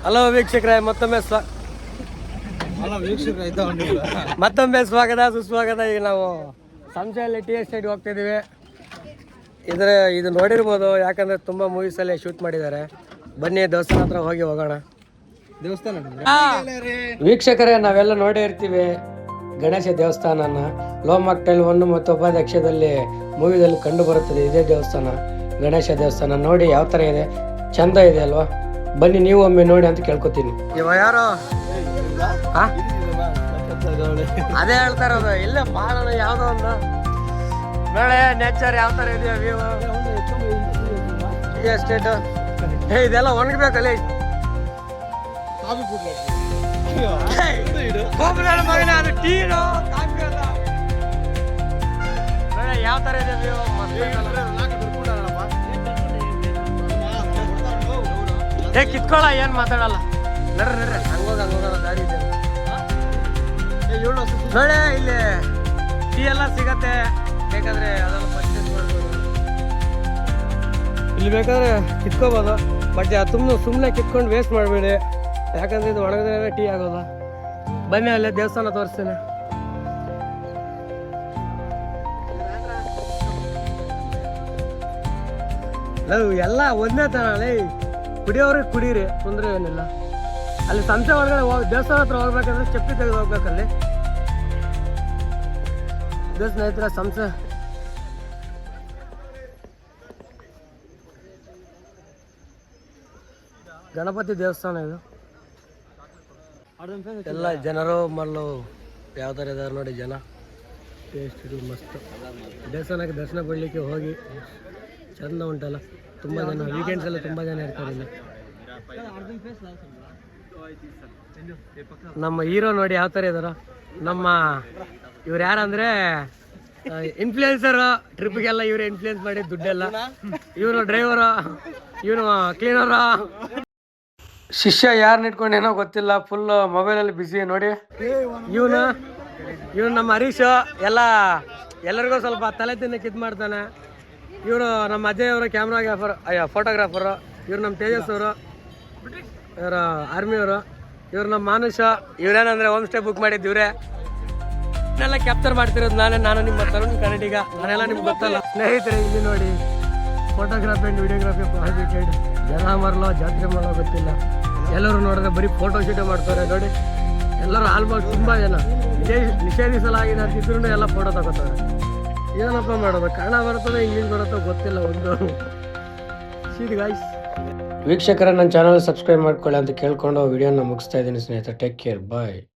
Hello ವೀಕ್ಷಕರೇ, ಮತ್ತೊಮ್ಮೆ ಸ್ವಾಗತ ಸುಸ್ವಾಗತ. ಈಗ ನಾವು ಸಂಶಯಲ್ಲಿ ಟಿ ಎಸ್ಟೇಟ್ಗೆ ಹೋಗ್ತಿದ್ದೀವಿ. ಇದು ನೋಡಿರ್ಬೋದು, ಯಾಕಂದರೆ ತುಂಬ ಮೂವೀಸಲ್ಲೇ ಶೂಟ್ ಮಾಡಿದ್ದಾರೆ. ಬನ್ನಿ ದೇವಸ್ಥಾನ ಹತ್ರ ಹೋಗೋಣ. ದೇವಸ್ಥಾನ ವೀಕ್ಷಕರೇ, ನಾವೆಲ್ಲ ನೋಡೇ ಇರ್ತೀವಿ ಗಣೇಶ ದೇವಸ್ಥಾನನ. ಲೋ ಮಾಕ್ಟೈಲ್ 1 ಮತ್ತು ಉಪಾಧ್ಯಕ್ಷದಲ್ಲಿ ಮೂವಿದಲ್ಲಿ ಕಂಡು ಬರುತ್ತದೆ ಇದೇ ದೇವಸ್ಥಾನ, ಗಣೇಶ ದೇವಸ್ಥಾನ. ನೋಡಿ ಯಾವ ಥರ ಇದೆ, ಚಂದ ಇದೆ ಅಲ್ವಾ? ಬನ್ನಿ ನೀವು ಒಮ್ಮೆ ನೋಡಿ ಅಂತ ಕೇಳ್ಕೊತೀನಿ. ಇವ ಯಾರು? ಅದೇ ಹೇಳ್ತಾ ಇರೋದು, ಇಲ್ಲೇ ಮಾಡೋಣ ಯಾವುದೋ ಒಂದು ನೋಡೆ ನೇಚರ್ ಯಾವ ಥರ ಇದೆಯಾ ವ್ಯೂ. ಟೀ ಎಸ್ಟೇಟ್ ಇದೆಲ್ಲ ಒಣಗಬೇಕಲ್ಲಿ. ಮಗನ ಅದು ಟೀನು ಕಾಫಿ ಅಲ್ಲ. ನೋಡೆ ಯಾವ ಥರ ಇದೆ ವ್ಯೂ. ಕಿತ್ಕೊಳ್ಳ, ಏನು ಮಾತಾಡಲ್ಲ. ನಡ್ರಿ ಹಂಗೋಗ ದಾರಿ ಇದೆ ನೋಡೆ. ಇಲ್ಲಿ ಟೀ ಎಲ್ಲ ಸಿಗತ್ತೆ, ಬೇಕಾದ್ರೆ ಅದೆಲ್ಲ ಪರ್ಚೇಸ್ ಮಾಡ್ಬೋದು. ಇಲ್ಲಿ ಬೇಕಾದ್ರೆ ಕಿತ್ಕೋಬೋದು, ಬಟ್ ಸುಮ್ಮನೆ ಕಿತ್ಕೊಂಡು ವೇಸ್ಟ್ ಮಾಡಬೇಡಿ, ಯಾಕಂದ್ರೆ ಇದು ಒಣಗಿದ್ರೆ ಟೀ ಆಗೋಲ್ಲ. ಬನ್ನಿ ಅಲ್ಲೇ ದೇವಸ್ಥಾನ ತೋರಿಸ್ತೀನಿ. ಎಲ್ಲ ಒಂದೇ ತರ ಕುಡಿಯೋರಿಗೆ ಕುಡೀರಿ, ತೊಂದರೆ ಏನಿಲ್ಲ. ಅಲ್ಲಿ ಸಂಸೆ ಒಳಗಡೆ ದೇವಸ್ಥಾನ ಹತ್ರ ಹೋಗ್ಬೇಕಂದ್ರೆ ಚಪ್ಪಲಿ ತೆಗೆದು ಹೋಗ್ಬೇಕಲ್ಲಿ. ಇದು ಸ್ನೇಹಿತರ ಸಂಸೆ. ಗಣಪತಿ ದೇವಸ್ಥಾನ ಇದು. ಎಲ್ಲ ಜನರು ಮಲ್ಲು ಯಾವ ಥರ ಇದಾರೆ ನೋಡಿ ಜನ. ಟೇಸ್ಟ್ ಇದು ಮಸ್ತ್. ದೇವಸ್ಥಾನಕ್ಕೆ ದರ್ಶನ ಕೊಡಲಿಕ್ಕೆ ಹೋಗಿ ಚಂದ ಉಂಟಲ್ಲ, ತುಂಬ ಜನ ವೀಕೆಂಡ್ಸ್ ಎಲ್ಲ ತುಂಬ ಜನ ಇರ್ತಾರೆ ಇಲ್ಲಿ. ನಮ್ಮ ಹೀರೋ ನೋಡಿ ಯಾವ ಥರ ಇದಾರ. ನಮ್ಮ ಇವ್ರು ಯಾರಂದ್ರೆ ಇನ್ಫ್ಲೂಯೆನ್ಸರು, ಟ್ರಿಪ್ಗೆಲ್ಲ ಇವರೇ ಇನ್ಫ್ಲೂಯೆನ್ಸ್ ಮಾಡಿ ದುಡ್ಡೆಲ್ಲ. ಇವನು ಡ್ರೈವರು, ಇವನು ಕ್ಲೀನರು. ಶಿಷ್ಯ ಯಾರನ್ನ ಇಟ್ಕೊಂಡೇನೋ ಗೊತ್ತಿಲ್ಲ, ಫುಲ್ ಮೊಬೈಲಲ್ಲಿ ಬಿಸಿ ನೋಡಿ. ಇವನು ನಮ್ಮ ಹರೀಶ್. ಎಲ್ಲರಿಗೂ ಸ್ವಲ್ಪ ತಲೆ ತಿನ್ನಕ್ಕೆ ಇದು ಮಾಡ್ತಾನೆ. ಇವರು ನಮ್ಮ ಅಜಯ್ ಅವರು ಕ್ಯಾಮ್ರಾಗ್ರಾಫರ್, ಫೋಟೋಗ್ರಾಫರು. ಇವ್ರು ನಮ್ಮ ತೇಜಸ್ ಅವರು, ಇವರು ಆರ್ಮಿಯವರು. ಇವ್ರು ನಮ್ಮ ಮಾನುಷ. ಇವ್ರೇನಂದ್ರೆ ಹೋಮ್ ಸ್ಟೇ ಬುಕ್ ಮಾಡಿದ್ದು ಇವರೇ. ಇದನ್ನೆಲ್ಲ ಕ್ಯಾಪ್ಚರ್ ಮಾಡ್ತಿರೋದು ನಾನು ನಿಮ್ಮ ತರುಣ್ ಕನ್ನಡಿಗ. ನಾನೆಲ್ಲ ನಿಮ್ಗೆ ಗೊತ್ತಲ್ಲ ಸ್ನೇಹಿತರೆ. ಇಲ್ಲಿ ನೋಡಿ, ಫೋಟೋಗ್ರಾಫಿ ಆ್ಯಂಡ್ ವಿಡಿಯೋಗ್ರಾಫಿ ಪ್ರಾಹಿಬಿಟೆಡ್. ಜನ ಮರಲೋ ಜಾತ್ರೆ ಮಾಡೋ ಗೊತ್ತಿಲ್ಲ. ಎಲ್ಲರೂ ನೋಡಿದ್ರೆ ಬರೀ ಫೋಟೋ ಶೂಟೇ ಮಾಡ್ತಾರೆ ನೋಡಿ. ಎಲ್ಲರೂ ಆಲ್ಮೋಸ್ಟ್ ತುಂಬ ಜನ ನಿಷೇಧಿಸಲಾಗಿದೆ ಅಂತಿದ್ರು ಎಲ್ಲ ಫೋಟೋ ತಗೋತಾರೆ. ಏನಪ್ಪ ಮಾಡೋದು, ಕನ್ನಡ ಬರ್ತದೆ ಇಂಗ್ಲೀಷ್ ಬರುತ್ತೋ ಗೊತ್ತಿಲ್ಲ ಒಂದು. ವೀಕ್ಷಕರ, ನನ್ನ ಚಾನಲ್ ಸಬ್ಸ್ಕ್ರೈಬ್ ಮಾಡ್ಕೊಳ್ಳಿ ಅಂತ ಕೇಳ್ಕೊಂಡು ವಿಡಿಯೋನ ಮುಗಿಸ್ತಾ ಇದ್ದೀನಿ ಸ್ನೇಹಿತರೆ. ಟೇಕ್ ಕೇರ್, ಬಾಯ್.